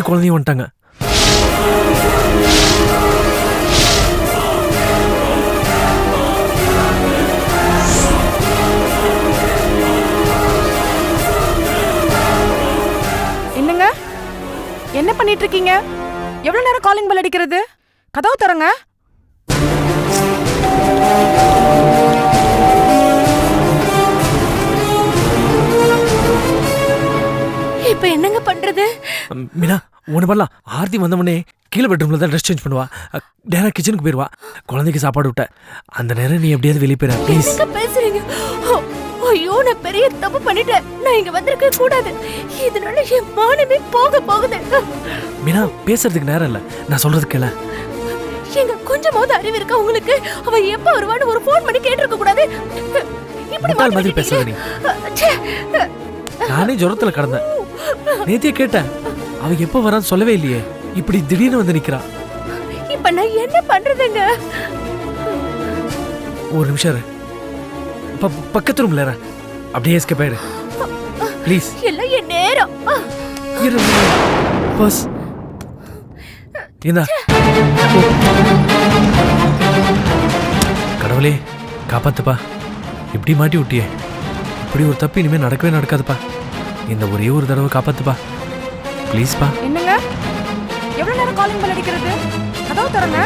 குழந்தையும் வந்துட்டாங்க. என்னங்க என்ன பண்ணிட்டு இருக்கீங்க? எவ்வளவு நேரம் காலிங் பெல் அடிக்கிறது? கதவு தரங்க. இப்ப என்னங்க பண்றது? மீனா ஒண்ணு பண்ணலாம். ஆர்த்தி வந்தவனே கீழே பெட்ரூம்ல தான் ட்ரெஸ் சேஞ்ச் பண்ணுவா. டேரா கிச்சனுக்கு போயிருவா. குழந்தைக்கு சாப்பாடு விட்ட அந்த நேரம் நீ எப்படியாவது வெளியே போயிட ப்ளீஸ். பேசுறீங்க? ஐயோ, நான் பெரிய தப்பு பண்ணிட்டேன். நான் இங்க வந்திருக்க கூடாது. இதனால என் மானமே போக போகுது. மீனா பேசுறதுக்கு நேரம் இல்ல. நான் சொல்றது கேள. எங்க கொஞ்சமாவது அறிவு இருக்கா உங்களுக்கு? அவ எப்ப வருவான்னு ஒரு ஃபோன் பண்ணி கேட்டிருக்க கூடாது. இப்படி மாதிரி பேசுற நீ. நானே ஜுரத்துல கடந்தேன். நேத்தியே கேட்டேன். அவ எப்ப வரான்னு சொல்லவே இல்லையே. இப்படி திடீர்னு வந்து நிக்கிறா. இப்ப நான் என்ன பண்றதுங்க? ஒரு நிமிஷம் பக்கத்து ரூம்ல அப்படியே எஸ்கேப் ஆயிரு ப்ளீஸ். எல்லாம் என் நேரம். பஸ் இந்தா. கடவுளே காப்பாத்துப்பா. இப்படி மாட்டி விட்டியே. இப்படி ஒரு தப்பு இனிமே நடக்கவே நடக்காதுப்பா. இந்த ஒரே ஒரு தடவை காப்பாத்துப்பா ப்ளீஸ்ப்பா. என்னங்க எவ்வளவு நேரம் காலிங் பெல் அடிக்கிறது? கதவு தரங்க.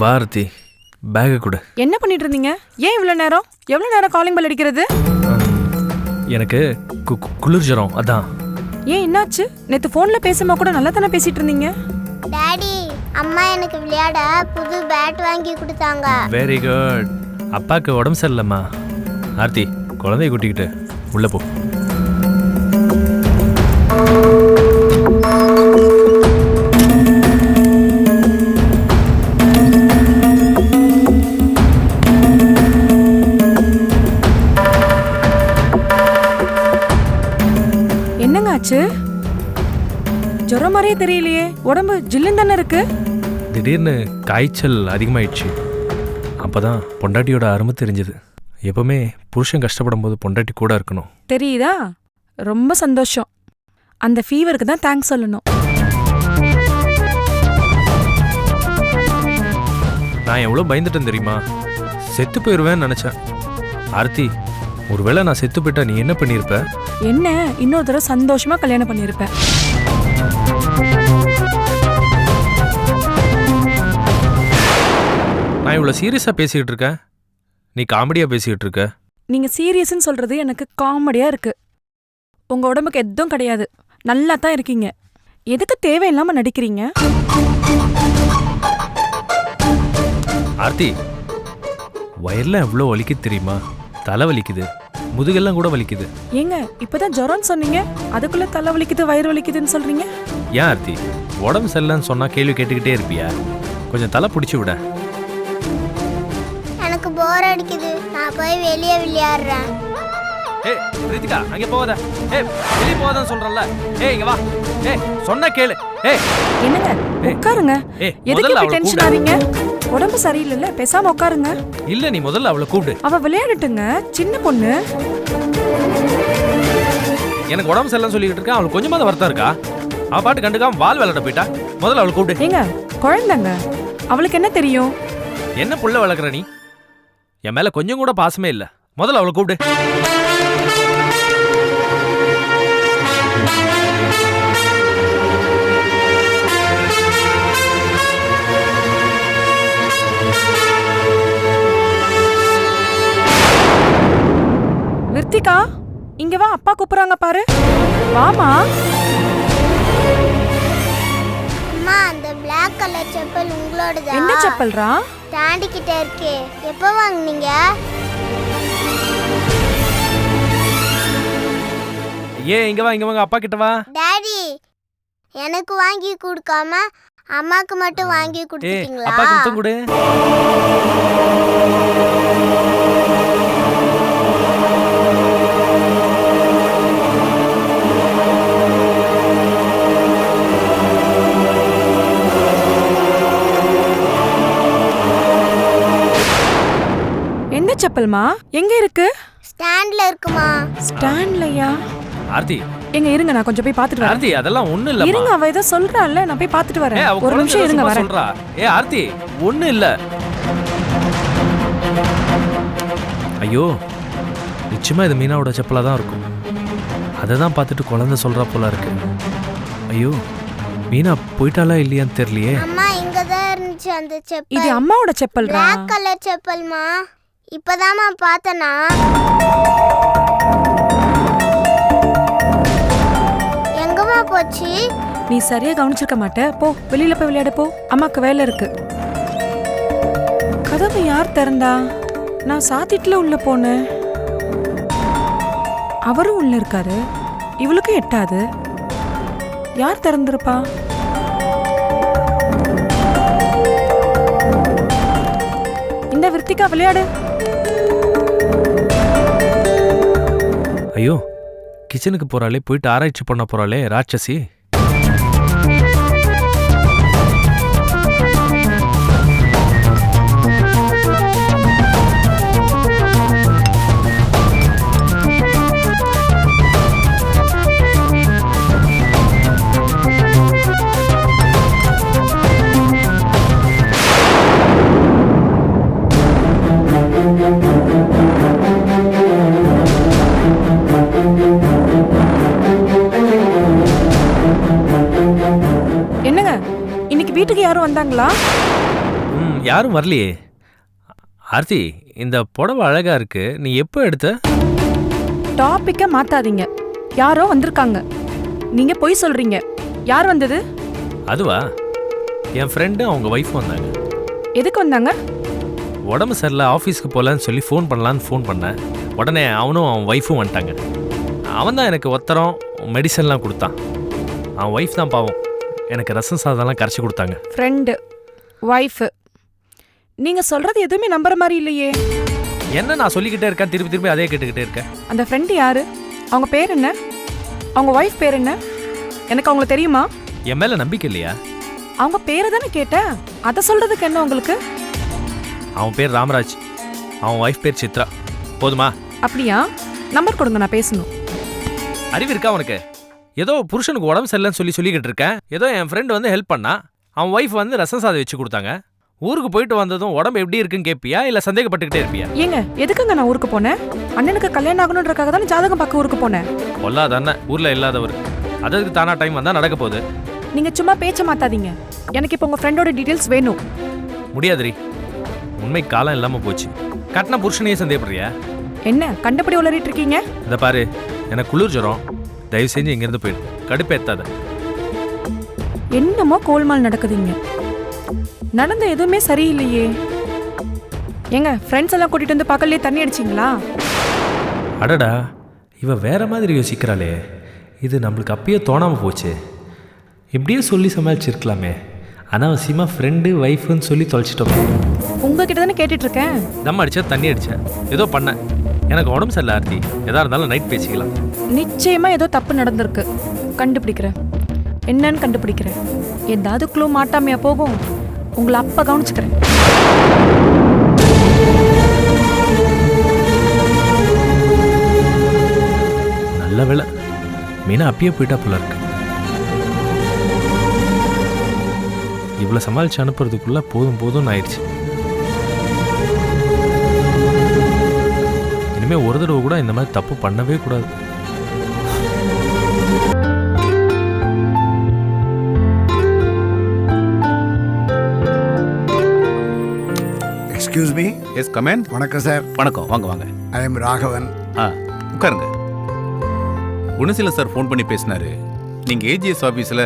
பாரதி பேக கூட. என்ன பண்ணிட்டு இருந்தீங்க? ஏன் இவ்வளவு நேரம்? எவ்வளவு நேரம் காலிங் பெல் அடிக்கிறது? எனக்கு குளிர் ஜுரம் அதான். ஏன் என்னாச்சு? நேத்து போன்ல பேசும்போது கூட நல்லா தானே பேசிட்டு இருந்தீங்க. டாடி, அம்மா எனக்கு விளையாட புது பேட் வாங்கி கொடுத்தாங்க. Very good. அப்பாக்கு உடம்பு சரியில்லைம்மா. ஆர்த்தி குழந்தைய கூட்டிக்கிட்டு உள்ள போ. என்னங்க ஆச்சு? ஜுரம் மாதிரியே தெரியலையே. உடம்பு ஜில்லுன்னு தானே இருக்கு. திடீர்னு காய்ச்சல் அதிகமாயிடுச்சு. அப்பதான் பொண்டாட்டியோட அருமை தெரிஞ்சது. எப்பவுமே புருஷன் கஷ்டப்படும் போது பொண்டாட்டி கூட இருக்கணும். தெரியுதா? ரொம்ப சந்தோஷம். அந்த ஃபீவருக்கு தான் தேங்க்ஸ் சொல்லணும். நான் எவ்வளோ பயந்துட்டேன் தெரியுமா? செத்து போயிடுவேன்னு நினைச்சேன். ஆர்த்தி ஒருவேளை நான் செத்து போயிட்டா நீ என்ன பண்ணியிருப்ப? என்ன இன்னொரு தடவை சந்தோஷமா கல்யாணம் பண்ணியிருப்பேன். நான் இவ்வளோ சீரியஸாக பேசிக்கிட்டு இருக்கேன், நீ காமெடியாக பேசிக்கிட்டு இருக்க. நீங்க சீரியஸ்ன்னு சொல்றது எனக்கு காமெடியா இருக்கு. உங்க உடம்புக்கு எதுவும் கிடையாது. நல்லா தான் இருக்கீங்க. எதுக்கு தேவையில்லாம நடிக்கிறீங்க? ஆர்த்தி வயர்லாம் எவ்வளோ வலிக்குது தெரியுமா? தலை வலிக்குது, முதுகெல்லாம் கூட வலிக்குது. ஏங்க இப்பதான் ஜுரம்னு சொன்னீங்க, அதுக்குள்ள தலை வலிக்குது வயிறு வலிக்குதுன்னு சொல்றீங்க. ஏன் ஆர்த்தி உடம்பு சரியில்லைன்னு சொன்னா கேள்வி கேட்டுக்கிட்டே இருப்பியா? கொஞ்சம் தலை பிடிச்சி விட. எனக்கு போர் அடிக்குது. நான் போய் வெளியே விளையாடுறேன். ஏய் ரித்திகா அங்கே போகாத. ஏய் வெளியே போகாதன்னு சொல்றல்ல. ஏய் இங்க வா. ஏய் சொன்னா கேளு. ஏய் என்னங்க உட்காருங்க. எதுக்கு இப்படி டென்ஷன் ஆறீங்க? உடம்பு சரியில்லைல்ல, பேசாம உட்காருங்க. இல்ல நீ முதல்ல அவளை கூப்பிடு. அவ விளையாடட்டுங்க, சின்ன பொண்ணு. எனக்கு உடம்பு சரியில்லைன்னு சொல்லிட்டு இருக்கா. அவளுக்கு கொஞ்சமாவது வருத்தம் இருக்கா? அவ பாட்டு கண்டுக்காம வால் விளையாட போயிட்டா. முதல்ல அவளை கூப்பிடு. ஏங்க குழந்தைங்க, அவளுக்கு என்ன தெரியும்? என்ன புள்ள வளர்க்குற நீ? என் மேல கொஞ்சம் கூட பாசமே இல்ல. முதல்ல அவளை கூப்பிடு. ரித்திகா இங்க வா, அப்பா கூப்பிடுறாங்க பாரு. வாமா. அம்மா, அந்த பிளாக் கலர் செப்பல் உங்களோடதா? என்ன செப்பல்ரா? டாடி கிட்ட இருக்கே. எப்போ வாங்குனீங்க? ஏன் இங்க வா, இங்க வாங்க, அப்பா கிட்ட வா. டாடி, எனக்கு வாங்கி கொடுக்காம அம்மாக்கு மட்டும் வாங்கி கொடுத்தீங்களா? அப்பா கிட்ட கொடு. செப்பல்மா எங்க இருக்கு? ஸ்டாண்ட்ல இருக்குமா? ஸ்டாண்ட்லயா? ஆர்த்தி எங்க இருங்க, நான் கொஞ்சம் போய் பாத்துட்டு வரேன். ஆர்த்தி அதெல்லாம் ஒண்ணு இல்ல. இருங்க, அவ ஏதோ சொல்றாள்ல, நான் போய் பாத்துட்டு வரேன். ஒரு நிமிஷம் இருங்க, வரேன். சொல்றா. ஆர்த்தி ஒண்ணு இல்ல. ஐயோ, நிச்சயமா இது மீனாவோட செப்பலா தான் இருக்கும். அதை தான் பார்த்துட்டு குழந்தை சொல்றா போல இருக்கு. ஐயோ, மீனா போயிட்டாளா இல்லையான்னு தெரியலையே. அம்மா இங்க தான் இருந்துச்சு அந்த செப்பல். இது அம்மாவோட செப்பல்ரா. Black colour செப்பல்மா. இப்பதாம்மா பார்த்தனா. எங்கம்மா போச்சு? நீ சரியா கவனிச்சிருக்க மாட்ட. போ, வெளியில போய் விளையாட போ. அம்மாக்கு வேலை இருக்கு. கதவு யார் திறந்தா? நான் சாத்திட்டுல உள்ள போனேன். அவரும் உள்ள இருக்காரு. இவளுக்கு எட்டாது. யார் திறந்திருப்பா? இந்த விருத்திகா விளையாடு. ஐயோ, கிச்சனுக்கு போறாளே, போயிட்டு ஆராய்ச்சி பண்ண போறாளே ராட்சசி. என்னங்க, இன்னைக்கு வீட்டுக்கு யாரும் வந்தாங்களா? யாரும் வரலையே. ஆர்த்தி, இந்த புடவை அழகா இருக்கு. நீ எப்போ எடுத்த? டாபிக்க மாத்தாதீங்க. யாரோ வந்திருக்காங்க. நீங்க பொய் சொல்றீங்க. யார் வந்தது? அதுவா, என் ஃப்ரெண்டு அவங்க ஒய்ஃப் வந்தாங்க. எதுக்கு வந்தாங்க? உடம்பு சரியில்லை, ஆஃபீஸ்க்கு போகலான்னு சொல்லி ஃபோன் பண்ணலான்னு ஃபோன் பண்ணேன். உடனே அவனும் அவன் ஒய்ஃபும் வந்துட்டாங்க. அவன் தான் எனக்கு ஒத்தரம் மெடிசன்லாம் கொடுத்தான். அவன் ஒய்ஃப் தான் பாவம், எனக்கு ரசம் சாதம்லாம் கரைச்சி கொடுத்தாங்க. ஃப்ரெண்டு, ஒய்ஃபு, நீங்க சொல்றது எதுவுமே நம்புற மாதிரி இல்லையே. என்ன நான் சொல்லிக்கிட்டே இருக்கேன், திருப்பி திருப்பி அதே கேட்டுக்கிட்டே இருக்கேன். அந்த ஃப்ரெண்டு யாரு? அவங்க பேர் என்ன? அவங்க ஒய்ஃப் பேர் என்ன? எனக்கு அவங்கள தெரியுமா? என் மேலே நம்பிக்கை இல்லையா? அவங்க பேரை தானே கேட்டேன். அதை சொல்றதுக்கு என்ன உங்களுக்கு? அவன் பேர் ராமராஜ், அவன் ஒய்ஃப் பேர் சித்ரா. போதுமா? அப்படியா? நம்பர் கொடுங்க, நான் பேசணும். அறிவு இருக்கா உனக்கு? ஏதோ புருஷனுக்கு உடம்பு சரியில்லைன்னு சொல்லிக்கிட்டு இருக்கேன். ஏதோ என் ஃப்ரெண்டு வந்து ஹெல்ப் பண்ணா, அவன் ஒய்ஃப் வந்து ரசம் சாதம் வச்சு கொடுத்தாங்க. ஊருக்கு போயிட்டு வந்ததும் உடம்பு எப்படி இருக்குன்னு கேட்பியா, இல்லை சந்தேகப்பட்டுக்கிட்டே இருப்பியா? ஏங்க, எதுக்குங்க நான் ஊருக்கு போனேன்? அண்ணனுக்கு கல்யாணம் ஆகணுன்றக்காக தானே ஜாதகம் பார்க்க ஊருக்கு போனேன். பொல்லாதானே, ஊரில் இல்லாதவர். அதுக்கு தானா டைம் வந்தால் நடக்க போகுது. நீங்க சும்மா பேச்ச மாத்தாதீங்க. எனக்கு இப்போ உங்க ஃப்ரெண்டோட டீடைல்ஸ் வேணும். முடியாதுரி, உண்மை காலம் இல்லாமல் போச்சு. கட்டின புருஷனையே சந்தேகப்படுறியா? என்ன கண்டபடி உளறிட்டு இருக்கீங்க? இந்த பாரு, எனக்கு குளிர் ஜுரம். தயவு செஞ்சு இங்கேருந்து போயிடு, கடுப்பேத்தாத. என்னமோ கோல்மால் நடக்குதுங்க. நடந்த எதுவுமே சரியில்லையே. ஏங்க, ஃப்ரெண்ட்ஸ் எல்லாம் கூட்டிட்டு வந்து பக்கல்லே தண்ணி அடிச்சிங்களா? அடடா, இவ வேற மாதிரி யோசிக்கிறாளே. இது நம்மளுக்கு அப்பயே தோணாமல் போச்சு. இப்படியே சொல்லி சமாளிச்சிருக்கலாமே. அனாவசியமாக ஃப்ரெண்டு ஒய்ஃபுன்னு சொல்லி தொலைச்சிட்டோம். உங்ககிட்ட தானே கேட்டுட்டு இருக்கேன். தம் அடிச்சா தண்ணி அடித்தேன், ஏதோ பண்ணேன். எனக்கு உடம்பு சரியில்லை ஆர்த்தி, எதா இருந்தாலும் நைட் பேசிக்கலாம். நிச்சயமா ஏதோ தப்பு நடந்திருக்கு. கண்டுபிடிக்கிறேன், என்னன்னு கண்டுபிடிக்கிறேன். ஏதாவது க்ளூ மாட்டாமையா போகும்? உங்களை அப்ப கவனிச்சுக்கிறேன். நல்ல வேலை, மீனா அப்பயே போயிட்டா போல இருக்கு. இவ்வளோ சமாளித்து அனுப்புறதுக்குள்ளே போதும் போதும்னு ஆயிடுச்சு. இனிமேல் ஒரு தடவை கூட இந்த மாதிரி தப்பு பண்ணவே கூடாது. Excuse me. Yes come in. வணக்கம் சார். வணக்கம், வாங்க வாங்க. I am Raghavan. உட்காருங்க. குணசீலன் சார் ஃபோன் பண்ணி பேசினாரு. நீங்கள் ஏஜிஎஸ் ஆஃபீஸில்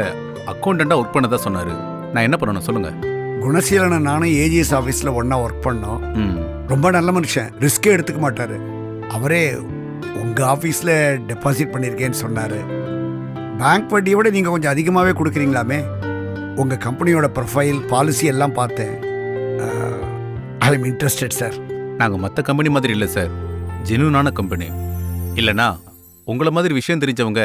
அக்கௌண்டண்ட்டாக ஒர்க் பண்ணதா சொன்னார். நான் என்ன பண்ணணும் சொல்லுங்கள். குணசீலனை நானும் ஏஜிஎஸ் ஆஃபீஸில் ஒன்றா ஒர்க் பண்ணோம். ரொம்ப நல்ல மனுஷன், ரிஸ்க்கே எடுத்துக்க மாட்டார். அவரே உங்கள் ஆஃபீஸில் டெபாசிட் பண்ணியிருக்கேன்னு சொன்னார். பேங்க் வட்டியை விட நீங்கள் கொஞ்சம் அதிகமாகவே கொடுக்குறீங்களாமே. உங்கள் கம்பெனியோட ப்ரொஃபைல், பாலிசி எல்லாம் பார்த்தேன். I am interested sir. நாங்கள் மற்ற கம்பெனி மாதிரி இல்லை சார், ஜென்யூனான கம்பெனி. இல்லைனா உங்களை மாதிரி விஷயம் தெரிஞ்சவங்க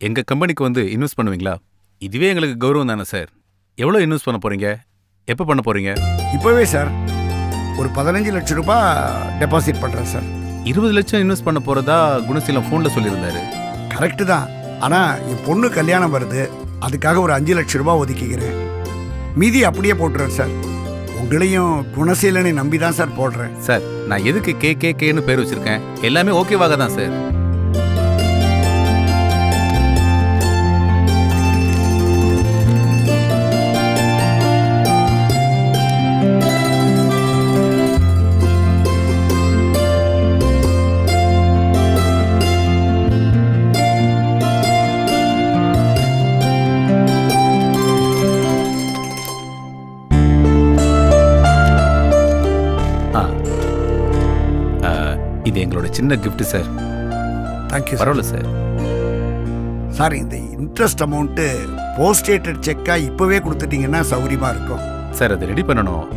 எங்கள் கம்பெனிக்கு வந்து இன்வெஸ்ட் பண்ணுவீங்களா? இதுவே எங்களுக்கு கௌரவம் தானே சார். எவ்வளோ இன்வெஸ்ட் பண்ண போகிறீங்க? எப்போ பண்ண போகிறீங்க? இப்போவே சார். ஒரு 15 லட்சம் ரூபாய் டெபாசிட் பண்ணுறேன் சார். 20 லட்சம் இன்வெஸ்ட் பண்ண போறதா குணசீலம் ஃபோனில் சொல்லியிருந்தாரு. கரெக்டு தான். ஆனால் என் பொண்ணு கல்யாணம் வருது, அதுக்காக ஒரு 5 லட்சம் ரூபாய் ஒதுக்கிக்கிறேன். மீதி அப்படியே போட்டுறேன் சார். உங்களையும் குணசீலனை நம்பி தான் சார் போடுறேன். சார் நான் எதுக்கு கேன்னு பேர் வச்சிருக்கேன்? எல்லாமே ஓகேவாக தான் சார். இது எங்களோட சின்ன கிஃப்ட் சார். தேங்க்யூ. பரவாயில்ல சார். சார் இந்த இன்ட்ரெஸ்ட் அமௌண்ட்டு போஸ்டேட்டட் செக்காக இப்போவே கொடுத்துட்டீங்கன்னா சௌகரியமாக இருக்கும். சார் அதை ரெடி பண்ணணும்.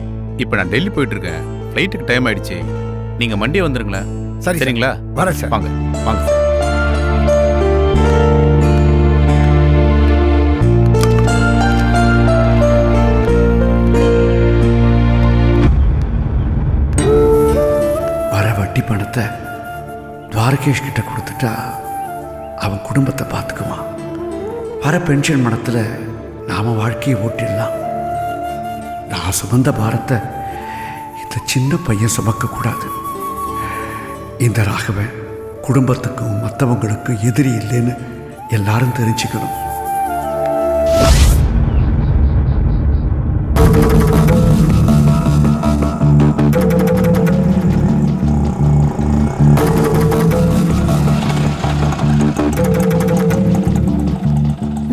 இப்போ நான் டெல்லி போயிட்டு இருக்கேன். ஃப்ளைட்டுக்கு டைம் ஆயிடுச்சு. நீங்கள் மண்டே வந்துருங்களா? சரி சரிங்களா? வரேன் சார். வாங்க வாங்க சார். வட்டி பணத்தை துவாரகேஷ் கிட்ட கொடுத்துட்டா அவன் குடும்பத்தை பார்த்துக்குவான். வர பென்ஷன் பணத்தில் நாம வாழ்க்கையை ஓட்டிடலாம். நான் சுமந்த பாரத்தை இந்த சின்ன பையன் சுமக்கக்கூடாது. இந்த ராகவன் குடும்பத்துக்கும் மற்றவங்களுக்கும் எதிரி இல்லைன்னு எல்லாரும் தெரிஞ்சுக்கணும்.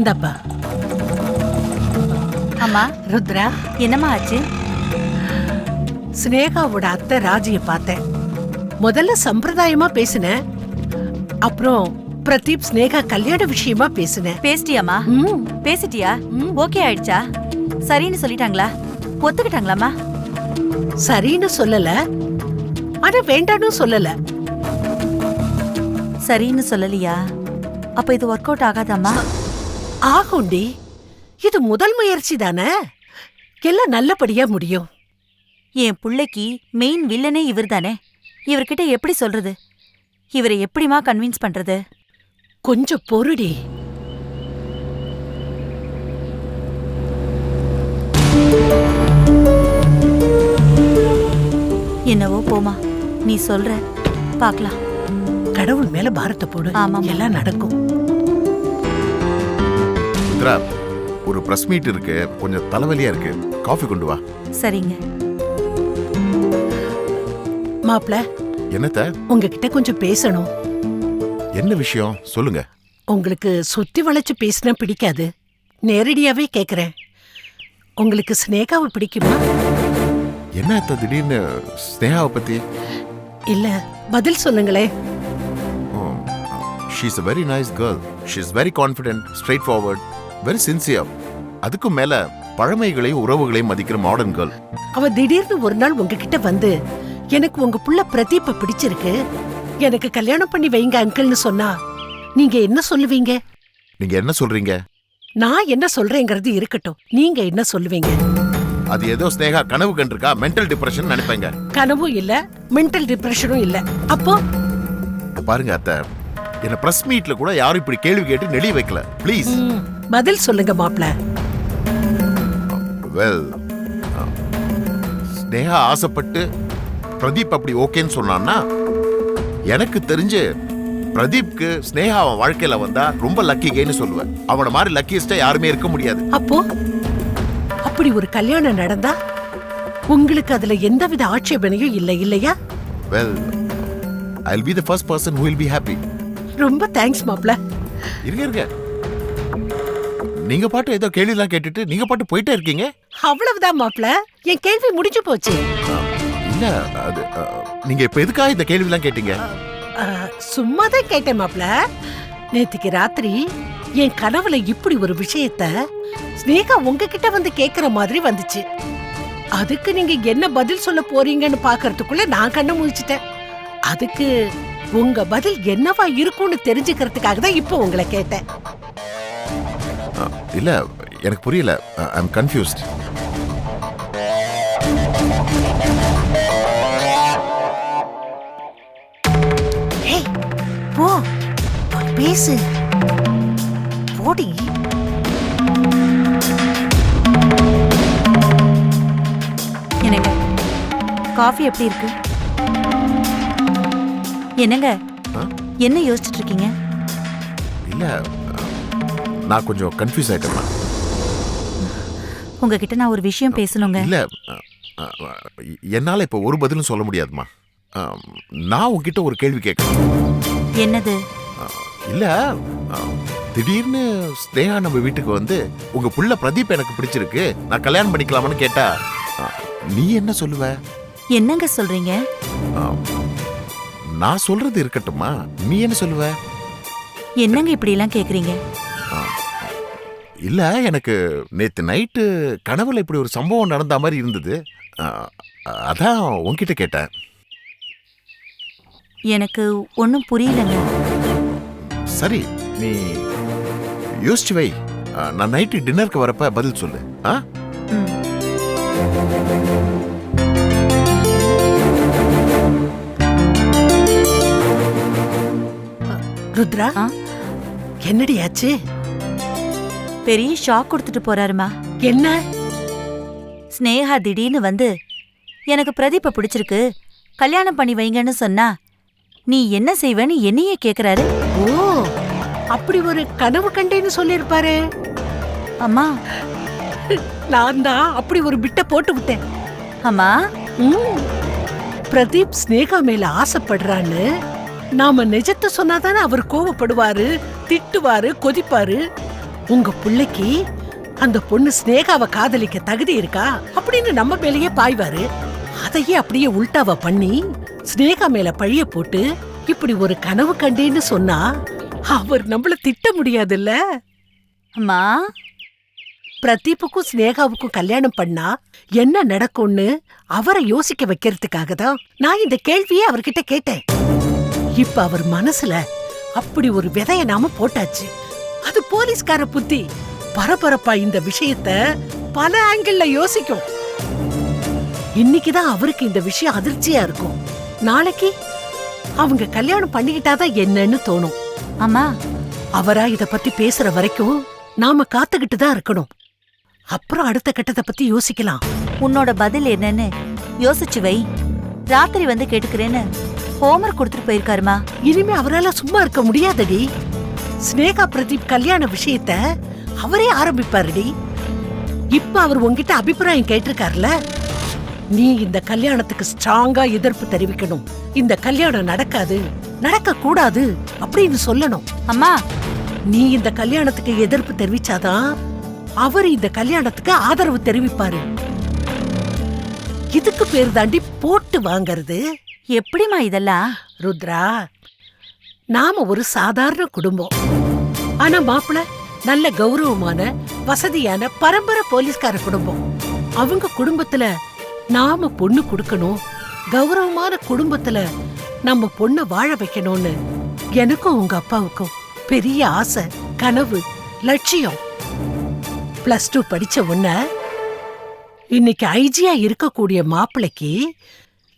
இந்தப்பா. அம்மா. ருத்ரா, என்னம்மா ஆச்சு? ஸ்னேகாவோட அத்தை ராஜிய பார்த்தேன். முதல்ல சம்பிரதாயமா பேசினேன். அப்புறம் பிரதீப் ஸ்னேகா கல்யாண விஷயமா பேசினேன். பேசிட்டியாமா? பேசிட்டியா? ஓகே ஆயிடுச்சா? சரின்னு சொல்லிட்டாங்களா? ஒத்துக்கிட்டாங்களாமா? சரின்னு சொல்லல, ஆனா வேண்டான்னு சொல்லல. சரின்னு சொல்லலையா? அப்ப இது ஒர்க் அவுட் ஆகாதாமா? ஆகுண்டி, இது முதல் முயற்சி தானே, எல்லாம் நல்லபடியா முடியும். என் புள்ளைக்கு மெயின் வில்லனே இவர் தானே. இவர்கிட்ட எப்படி சொல்றது? இவரை எப்படிமா கன்வின்ஸ் பண்றது? கொஞ்சம் பொறுடி. என்னவோ போமா, நீ சொல்ற, பார்க்கலாம். கடவுள் மேல பாரத்தை போடு, எல்லாம் நடக்கும். ஒரு பிரஸ் மீட் இருக்கு, கொஞ்சம் தலைவலியா இருக்கு. காஃபி கொண்டு வா. சரிங்க. மாப்ள, என்னத்த? உங்ககிட்ட கொஞ்சம் பேசணும். என்ன விஷயம் சொல்லுங்க. உங்களுக்கு சுத்தி வளைச்சு பேசினா பிடிக்காது, நேரடியாவே கேக்குறேன். உங்களுக்கு ஸ்னேகாவை பிடிக்குமா? என்ன அத்த திடீர்னு ஸ்னேகாவை பத்தி? இல்ல, பதில் சொல்லுங்களே. She is a very nice girl. She is very confident, straightforward, very sincere. அதுக்கும் மேல பழமைகளையும் உறவுகளையும் மதிக்கிற மாடர்ன் கேர்ள். அவ திடீர்னு ஒரு நாள் உங்ககிட்ட வந்து, எனக்கு உங்க புள்ள பிரதீப்ப பிடிச்சிருக்கு, எனக்கு கல்யாணம் பண்ணி வைங்க அங்கிள்னு சொன்னா நீங்க என்ன சொல்லுவீங்க? நீங்க என்ன சொல்றீங்க? நான் என்ன சொல்றேங்கிறது இருக்கட்டும், நீங்க என்ன சொல்லுவீங்க? அது ஏதோ ஸ்னேகா கனவு கண்டிருக்கா, மென்டல் டிப்ரெஷன் நினைப்பேங்க. கனவும் இல்ல, மென்டல் டிப்ரெஷனும் இல்ல. அப்போ பாருங்க அத்தை, என்ன பிரஸ் மீட்ல கூட யாரும் இப்படி கேள்வி கேட்டு நெளிய வைக்கல. ப்ளீஸ் பதில் சொல்லுங்க மாப்ள. வெல், ஸ்னேகா ஆசைப்பட்டு பிரதீப் அப்படி ஓகேன்னு சொன்னான்னா, எனக்கு தெரிஞ்சு பிரதீப்க்கு ஸ்னேகா அவன் வாழ்க்கையில வந்தா ரொம்ப லக்கி கேன்னு சொல்லுவேன். அவன மாதிரி லக்கியஸ்டா யாருமே இருக்க முடியாது. அப்போ அப்படி ஒரு கல்யாணம் நடந்தா உங்களுக்கு அதுல எந்தவித ஆட்சேபனையும் இல்லை இல்லையா? Well, I'll be the first person who will be happy. ரொம்ப தேங்க்ஸ் மாப்ள. இருங்க, நீங்க பாட்டு ஏதோ கேள்விலாம் கேட்டுட்டு நீங்க பாட்டு போயிட்டே இருக்கீங்க. அவ்வளவுதான் மாப்ள, என் கேள்வி முடிஞ்சு போச்சு. இல்ல, அது நீங்க இப்ப எதுக்காக இந்த கேள்விலாம் கேட்டீங்க? சும்மாதான் கேட்டேன் மாப்ள. நேத்துக்கு ராத்திரி என் கனவுல இப்படி ஒரு விஷயத்த ஸ்னேகா உங்ககிட்ட வந்து கேக்குற மாதிரி வந்துச்சு. அதுக்கு நீங்க என்ன பதில் சொல்ல போறீங்கன்னு பாக்குறதுக்குள்ள நான் கண்ணை முழிச்சிட்டேன். அதுக்கு உங்க பதில் என்னவா இருக்கும்னு தெரிஞ்சுக்கிறதுக்காக தான் இப்போ உங்களை கேட்டேன். இல்ல, எனக்கு புரியல. ஐ அம் கன்ஃபியூஸ்ட். போ போய் பேசு. போடி. என்னங்க காஃபி எப்படி இருக்கு? என்னங்க ஆ? என்ன யோசிச்சுட்டு இருக்கீங்க? இல்ல நான் கொஞ்சம் கன்ஃபியூஸ் ஆயிட்டேம்மா. உங்ககிட்ட நான் ஒரு விஷயம் பேசணுங்க. இல்ல என்னால இப்ப ஒரு பதிலும் சொல்ல முடியாதுமா. நான் உன்கிட்ட ஒரு கேள்வி கேட்கணும். என்னது? இல்ல திடீர்னு ஸ்னேகா நம்ம வீட்டுக்கு வந்து உங்க புள்ள பிரதீப் எனக்கு பிடிச்சிருக்கு, நான் கல்யாணம் பண்ணிக்கலாமான்னு கேட்டா நீ என்ன சொல்லுவ? என்னங்க சொல்றீங்க? நான் சொல்றது இருக்கட்டும்மா, நீ என்ன சொல்லுவ? என்னங்க இப்படி எல்லாம் கேக்குறீங்க? இல்ல எனக்கு நேத்து நைட்டு கனவுல இப்படி ஒரு சம்பவம் நடந்த மாதிரி இருந்தது. அதான் உன்கிட்ட கேட்டேன். எனக்கு ஒன்னும் புரியலங்க. சரி நீ யோசிச்சு வை. நான் நைட்டு டின்னருக்கு வரப்ப பதில் சொல்லு. ம். ருத்ரா, ஆ? என்னடி ஆச்சு? பெரிய ஷாக் கொடுத்துட்டு போறாருமா. என்ன? ஸ்னேகா திடீர்னு வந்து எனக்கு பிரதீப்ப பிடிச்சிருக்கு, கல்யாணம் பண்ணி வைங்கன்னு சொன்னா நீ என்ன செய்வேன்னு என்னையே கேக்குறாரு. ஓ, அப்படி ஒரு கனவு கண்டேன்னு சொல்லிருப்பாரு. அம்மா. நான் தான் அப்படி ஒரு பிட்ட போட்டு விட்டேன். அம்மா. பிரதீப் ஸ்னேகா மேல ஆசைப்படுறான்னு நாம நிஜத்தை சொன்னாதானே அவர் கோவப்படுவாரு, திட்டுவாரு, கொதிப்பாரு. உங்க பிள்ளைக்கு அந்த பொண்ணு ஸ்னேகாவை காதலிக்க தகுதி இருக்கா அப்படின்னு நம்ம மேலேயே பாய்வாரு. அதையே அப்படியே உல்டாவா பண்ணி ஸ்னேகா மேல பழிய போட்டு இப்படி ஒரு கனவு கண்டேன்னு சொன்னா அவர் நம்மள திட்ட முடியாதுல்ல. அம்மா. பிரதீப்புக்கும் ஸ்னேகாவுக்கும் கல்யாணம் பண்ணா என்ன நடக்கும்னு அவரை யோசிக்க வைக்கிறதுக்காக தான் நான் இந்த கேள்வியை அவர்கிட்ட கேட்டேன். இப்ப அவர் மனசுல அப்படி ஒரு விதைய நாம போட்டாச்சு. அது போலீஸ்கார புத்தி பரபரப்பா இந்த விஷயத்த பல ஆங்கிள் யோசிக்கும். இன்னைக்குதான் அவருக்கு இந்த விஷயம் அதிர்ச்சியா இருக்கும். நாளைக்கு அவங்க கல்யாணம் பண்ணிக்கிட்டாதான் என்னன்னு தோணும். அம்மா. அவரா இத பத்தி பேசுற வரைக்கும் நாம காத்துக்கிட்டு தான் இருக்கணும். அப்புறம் அடுத்த கட்டத்தை பத்தி யோசிக்கலாம். உன்னோட பதில் என்னன்னு யோசிச்சு வை. ராத்திரி வந்து கேட்டுக்கிறேன்னு ஹோம்வொர்க் கொடுத்துட்டு போயிருக்காருமா. இனிமே அவரால சும்மா இருக்க முடியாதடி. ஸ்னேகா பிரதீப் கல்யாண விஷயத்த அவரே ஆரம்பிப்பாருடி. இப்ப அவர் உன்கிட்ட அபிப்பிராயம் கேட்டிருக்காருல, நீ இந்த கல்யாணத்துக்கு ஸ்ட்ராங்கா எதிர்ப்பு தெரிவிக்கணும். இந்த கல்யாணம் நடக்காது, நடக்க கூடாது அப்படின்னு சொல்லணும். அம்மா. நீ இந்த கல்யாணத்துக்கு எதிர்ப்பு தெரிவிச்சாதான் அவர் இந்த கல்யாணத்துக்கு ஆதரவு தெரிவிப்பாரு. இதுக்கு பேர் தாண்டி போட்டு வாங்கறது. எப்படிமா இதெல்லாம்? ருத்ரா, நாம ஒரு சாதாரண குடும்பம். ஆனா மாப்பிள நல்ல கௌரவமான வசதியான பரம்பரை போலீஸ்கார குடும்பம். அவங்க குடும்பத்துல நாம பொண்ணு கொடுக்கணும், கௌரவமான குடும்பத்துல நம்ம பொண்ண வாழ வைக்கணும்னு எனக்கும் உங்க அப்பாவுக்கும் பெரிய ஆசை, கனவு, லட்சியம். +2 படிச்ச உன்ன இன்னைக்கு ஐஜியா இருக்கக்கூடிய மாப்பிளைக்கு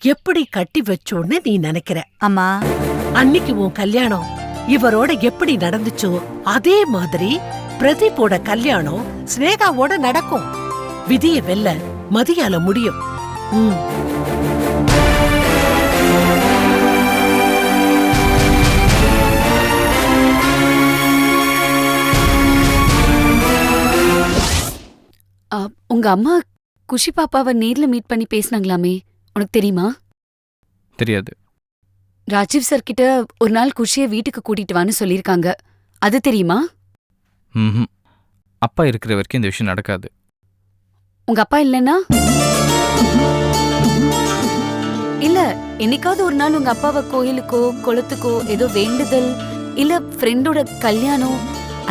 எப்படி கட்டி வச்சோன்னு நீ நினைக்கிற? அம்மா. அன்னைக்கு உன் கல்யாணம் இவரோட எப்படி நடந்துச்சோ அதே மாதிரி பிரதீப்போட கல்யாணம் ஸ்னேகாவோட நடக்கும். விதிய வெல்ல மதியால முடியும். உங்க அம்மா குஷி பாப்பாவை நேர்ல மீட் பண்ணி பேசினாங்களாமே, உனக்கு தெரியுமா? தெரியாது. ராஜீவ் சார் கிட்ட ஒரு நாள் குஷியை வீட்டுக்கு கூட்டிட்டு வான்னு சொல்லிருக்காங்க. அது தெரியுமா? அப்பா இருக்கிற வரைக்கும் இந்த விஷயம் நடக்காது. உங்க அப்பா இல்லைன்னா? இல்ல, என்னைக்காவது ஒரு நாள் உங்க அப்பாவை கோயிலுக்கோ குளத்துக்கோ ஏதோ வேண்டுதல் இல்ல ஃப்ரெண்டோட கல்யாணம்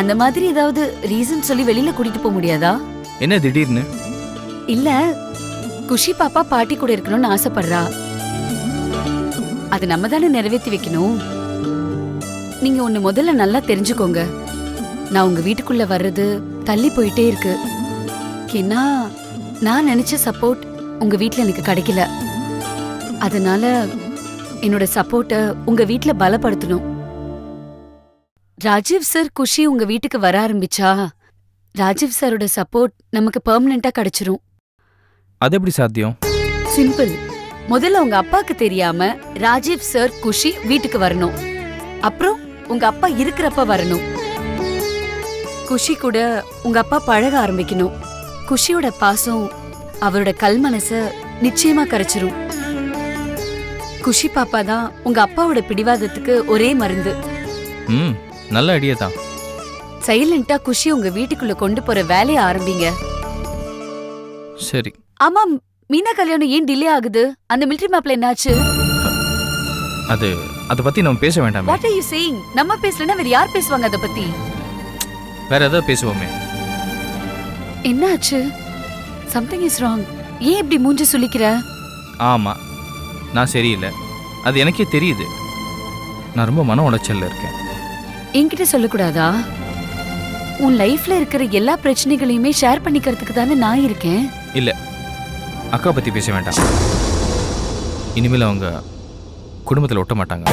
அந்த மாதிரி ஏதாவது ரீசன் சொல்லி வெளியில கூட்டிட்டு போக முடியாதா? என்ன திடீர்னு? இல்ல, குஷி பாப்பா பாட்டி கூட இருக்கணும்னு ஆசைப்படுறா. அது நம்ம தானே நிறைவேற்றி வைக்கணும். நீங்க ஒண்ணு முதல்ல நல்லா தெரிஞ்சுக்கோங்க. நான் உங்க வீட்டுக்குள்ள வர்றது தள்ளி போயிட்டே இருக்கு. ஏன்னா நான் நினைச்ச சப்போர்ட் உங்க வீட்ல எனக்கு கிடைக்கல. அதனால என்னோட சப்போர்ட்டை உங்க வீட்ல பலப்படுத்தணும். ராஜீவ் சார் குஷி உங்க வீட்டுக்கு வர ஆரம்பிச்சா ராஜீவ் சாரோட சப்போர்ட் நமக்கு பெர்மனண்டா கிடைச்சிரும். அது எப்படி சாத்தியம்? சிம்பிள். முதல்ல உங்க அப்பாக்கு தெரியாம ராஜீவ் சார் குஷி வீட்டுக்கு வரணும். அப்புறம் உங்க அப்பா இருக்கிறப்ப வரணும். குஷி கூட உங்க அப்பா பழக ஆரம்பிக்கணும். குஷியோட பாசம் அவரோட கல்மனச நிச்சயமா கரைச்சிரும். குஷி பாப்பா தான் உங்க அப்பாவோட பிடிவாதத்துக்கு ஒரே மருந்து. நல்ல ஐடியா தான். சைலண்டா குஷி உங்க வீட்டுக்குள்ள கொண்டு போற வேலைய ஆரம்பிங்க. சரி. ஆமா, மீனா கல்யாணம் ஏன் டிலே ஆகுது? அந்த மிலிட்டரி மேப்ல என்னாச்சு? அதை பத்தி நம்ம பேச வேண்டாமே. What are you saying? நம்ம பேசலனா வேற யார் பேசுவாங்க அத பத்தி? வேற ஏதாவது பேசுவோமே. என்னாச்சு? Something is wrong. ஏன் இப்படி மூஞ்சி சுளிக்கிற? ஆமா, நான் சரியில்லை, அது எனக்கே தெரியுது. நான் ரொம்ப மன உளைச்சல்ல இருக்கேன். என்கிட்ட சொல்லக்கூடாதா? உன் லைஃப்ல இருக்கிற எல்லா பிரச்சனைகளையுமே ஷேர் பண்ணிக்கிறதுக்கு தானே நான் இருக்கேன். இல்ல, அக்கா பத்தி பேச வேண்டாம். இனிமேல் அவங்க குடும்பத்தில் ஒட்ட மாட்டாங்க.